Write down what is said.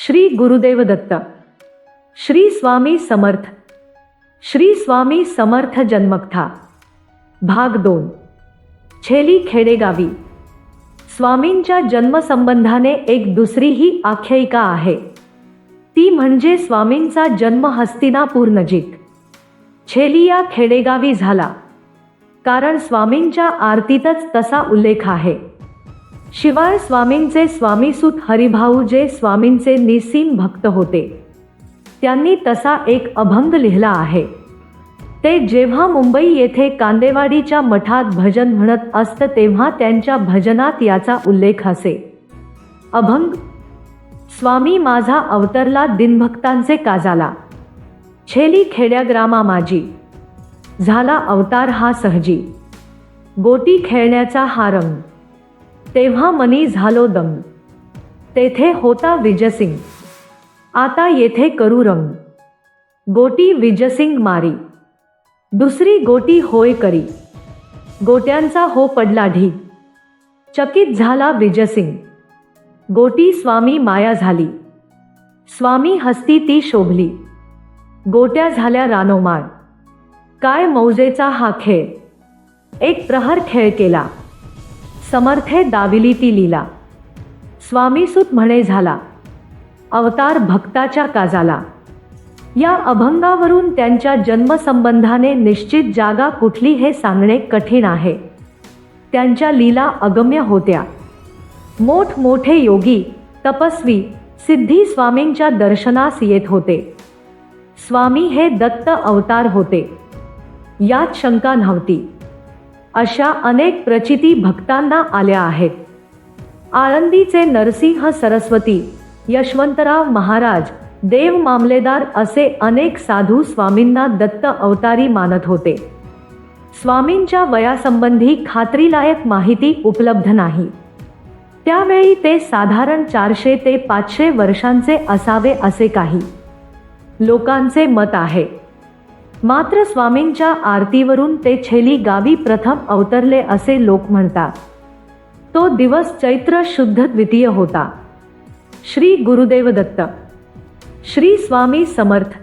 श्री गुरुदेव दत्त. श्री स्वामी समर्थ. श्री स्वामी समर्थ जन्मकथा भाग 2. छेली खेडेगावी. स्वामींच्या जन्मसंबंधाने एक दुसरीही आख्यायिका आहे. ती म्हणजे स्वामींचा जन्म हस्तिनापूर नजीक छेली या खेडेगावी झाला. कारण स्वामींच्या आरतीतच तसा उल्लेख आहे. शिवाय स्वामींचे स्वामीसूत हरिभाऊ जे स्वामींचे निस्सीम भक्त होते, त्यांनी तसा एक अभंग लिहिला आहे. ते जेव्हा मुंबई येथे कांदेवाडीच्या मठात भजन म्हणत असत तेव्हा त्यांच्या भजनात याचा उल्लेख असे. अभंग. स्वामी माझा अवतरला दिनभक्तांचे काजाला, छेली खेड्याग्रामा माझी, झाला अवतार हा सहजी, गोटी खेळण्याचा हा रंग, तेव्हा मनी झालो दंग, तेथे होता विजयसिंग, आता येथे करू रंग, गोटी विजयसिंग मारी, दुसरी गोटी होय करी, गोट्यांचा हो पडला ढीग, चकित झाला विजयसिंग, गोटी स्वामी माया झाली, स्वामी हस्ती ती शोभली, गोट्या झाल्या रानोमाळ, काय मौजेचा हा खेळ, एक प्रहर खेळ केला, समर्थे दाविली ती लीला, स्वामीसूत म्हणे झाला, अवतार भक्ताच्या काजाला. या अभंगावरून त्यांच्या जन्मसंबंधाने निश्चित जागा कुठली हे सांगणे कठीण आहे. त्यांच्या लीला अगम्य होत्या. मोठमोठे योगी, तपस्वी, सिद्धी स्वामींच्या दर्शनास येत होते. स्वामी हे दत्त अवतार होते, यात शंका नव्हती. अशा अनेक प्रचिती भक्तांना आल्या आहेत. आळंदीचे नरसिंह सरस्वती, यशवंतराव महाराज, देव मामलेदार असे अनेक साधू स्वामींना दत्त अवतारी मानत होते. स्वामींच्या वयासंबंधी खात्रीलायक माहिती उपलब्ध नाही. त्यावेळी ते साधारण 400 ते 500 वर्षांचे असावे असे काही लोकांचे मत आहे. मात्र स्वामींच्या आरतीवरून ते छेली गावी प्रथम अवतरले असे लोक म्हणतात. तो दिवस चैत्र शुद्ध द्वितीय होता. श्री गुरुदेव दत्त. श्री स्वामी समर्थ.